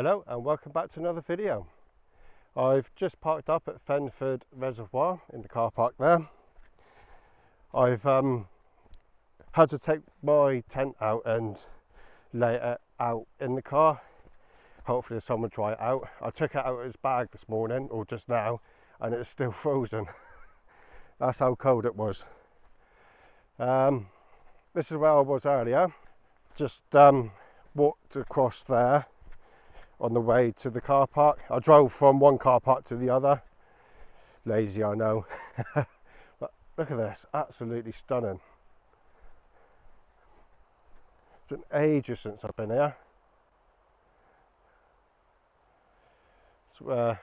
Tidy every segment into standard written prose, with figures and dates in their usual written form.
Hello and welcome back to another video. I've just parked up at Venford Reservoir in the car park there. I've had to take my tent out and lay it out in the car. Hopefully someone will dry it out. I took it out of his bag this morning, or just now, and it's still frozen. That's how cold it was. This is where I was earlier. Just walked across there on the way to the car park. I drove from one car park to the other. Lazy, I know. But look at this, absolutely stunning. It's been ages since I've been here. It's where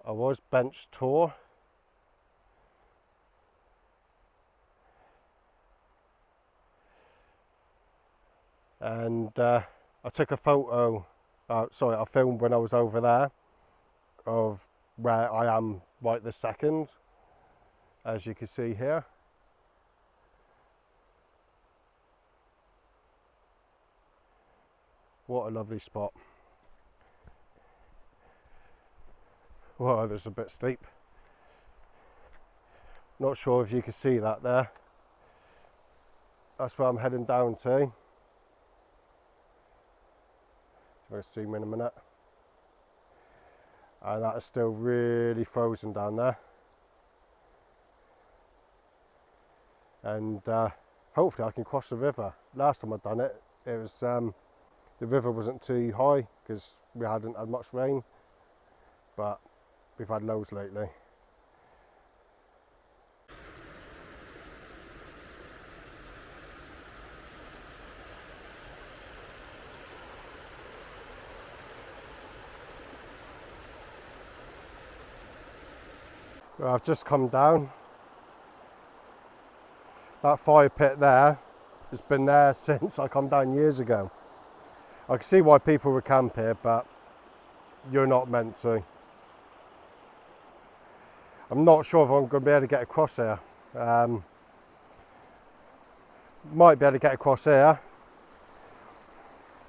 I was bench tour. And I took a photo, I filmed when I was over there of where I am right this second, as you can see here. What a lovely spot. Whoa, there's a bit steep. Not sure if you can see that there. That's where I'm heading down to. I'll zoom in a minute. And that is still really frozen down there. And hopefully I can cross the river. Last time I'd done it, it was the river wasn't too high because we hadn't had much rain, but we've had loads lately. Well, I've just come down. That fire pit there has been there since I come down years ago. I can see why people would camp here, but you're not meant to. I'm not sure if I'm going to be able to get across here. Might be able to get across here,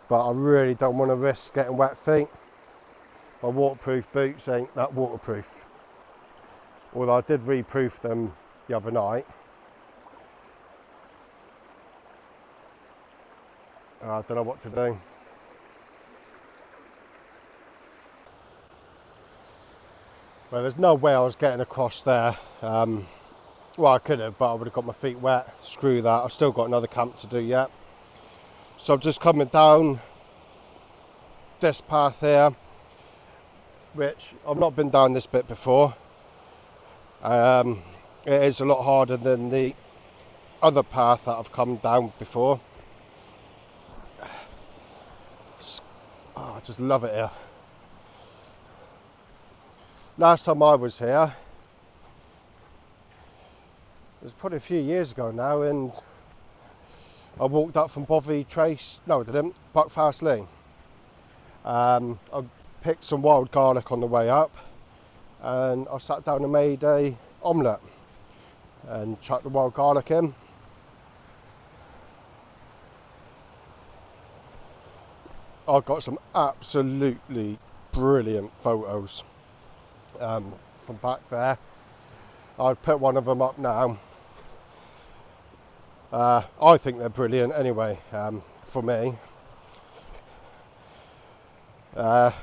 but I really don't want to risk getting wet feet. My waterproof boots ain't that waterproof. Although I did reproof them the other night. I don't know what to do. Well, there's no way I was getting across there. Well, I could have, but I would have got my feet wet. Screw that, I've still got another camp to do yet. So I'm just coming down this path here, which I've not been down this bit before. It is a lot harder than the other path that I've come down before. Oh, I just love it here. Last time I was here, it was probably a few years ago now, and I walked up from Bovey Trace, no I didn't, Buckfast Lane. I picked some wild garlic on the way up, and I sat down and made a omelette and chucked the wild garlic in. I've got some absolutely brilliant photos from back there. I'll put one of them up now. I think they're brilliant anyway, for me. I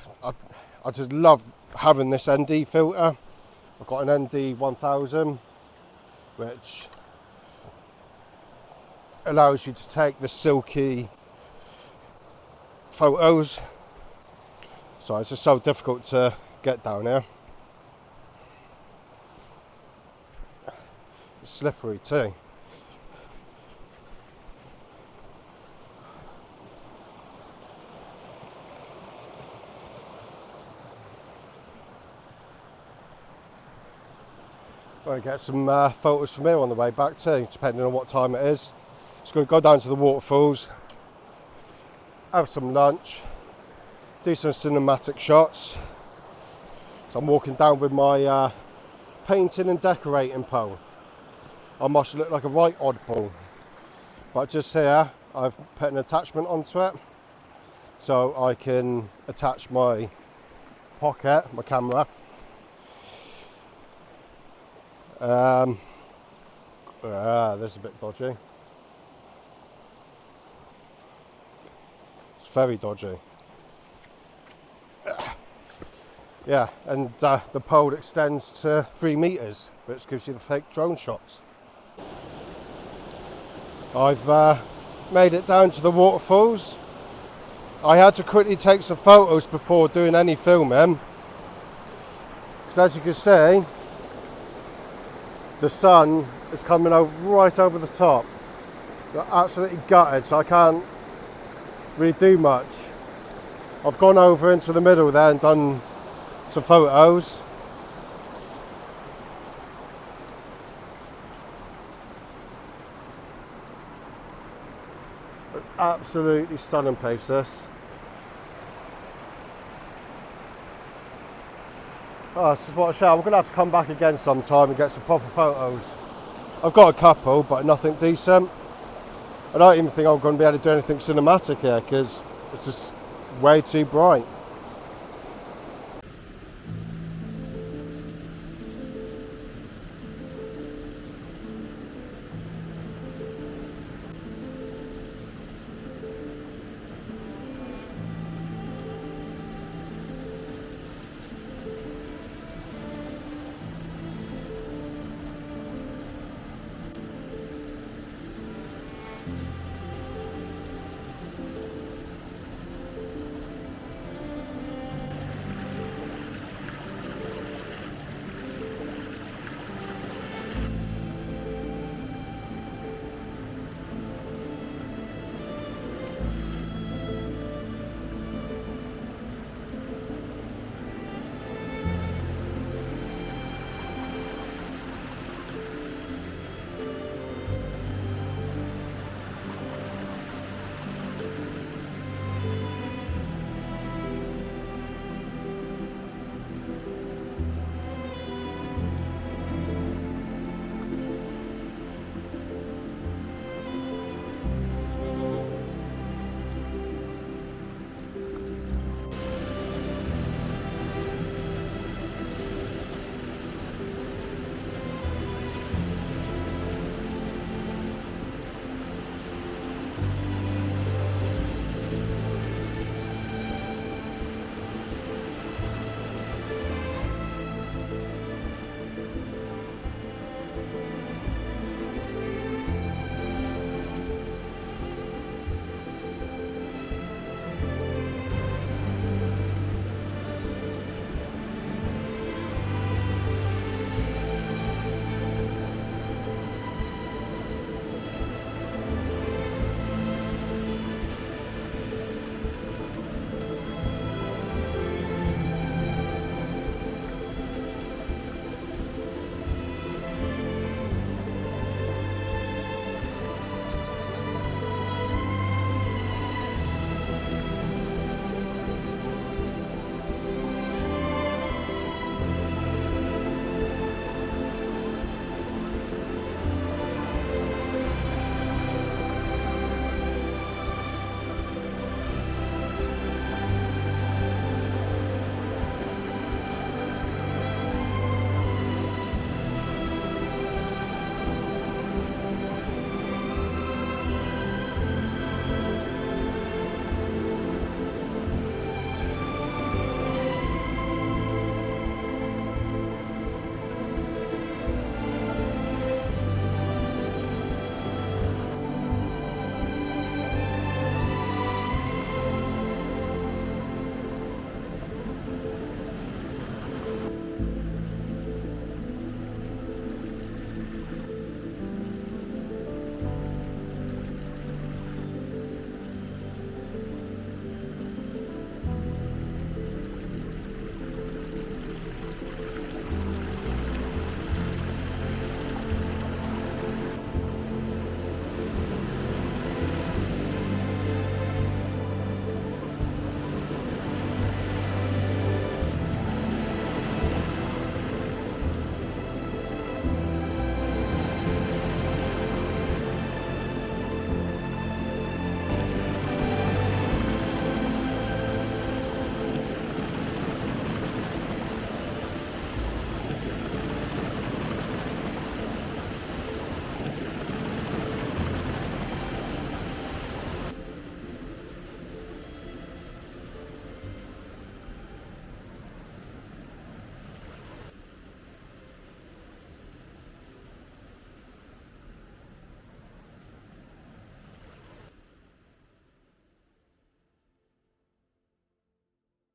just love having this ND filter. I've got an ND 1000, which allows you to take the silky photos. So it's just so difficult to get down here. It's slippery too. Going to get some photos from here on the way back too, depending on what time it is. Just going to go down to the waterfalls, have some lunch, do some cinematic shots. So I'm walking down with my painting and decorating pole. I must look like a right oddball, but just here I've put an attachment onto it so I can attach my pocket, my camera. This is a bit dodgy. It's very dodgy. Yeah, and the pole extends to 3 meters, which gives you the fake drone shots. I've made it down to the waterfalls. I had to quickly take some photos before doing any filming, because as you can see, the sun is coming over right over the top. They're absolutely gutted, so I can't really do much. I've gone over into the middle there and done some photos. Absolutely stunning place, this. Oh, this is what I say. I'm going to have to come back again sometime and get some proper photos. I've got a couple, but nothing decent. I don't even think I'm going to be able to do anything cinematic here because it's just way too bright.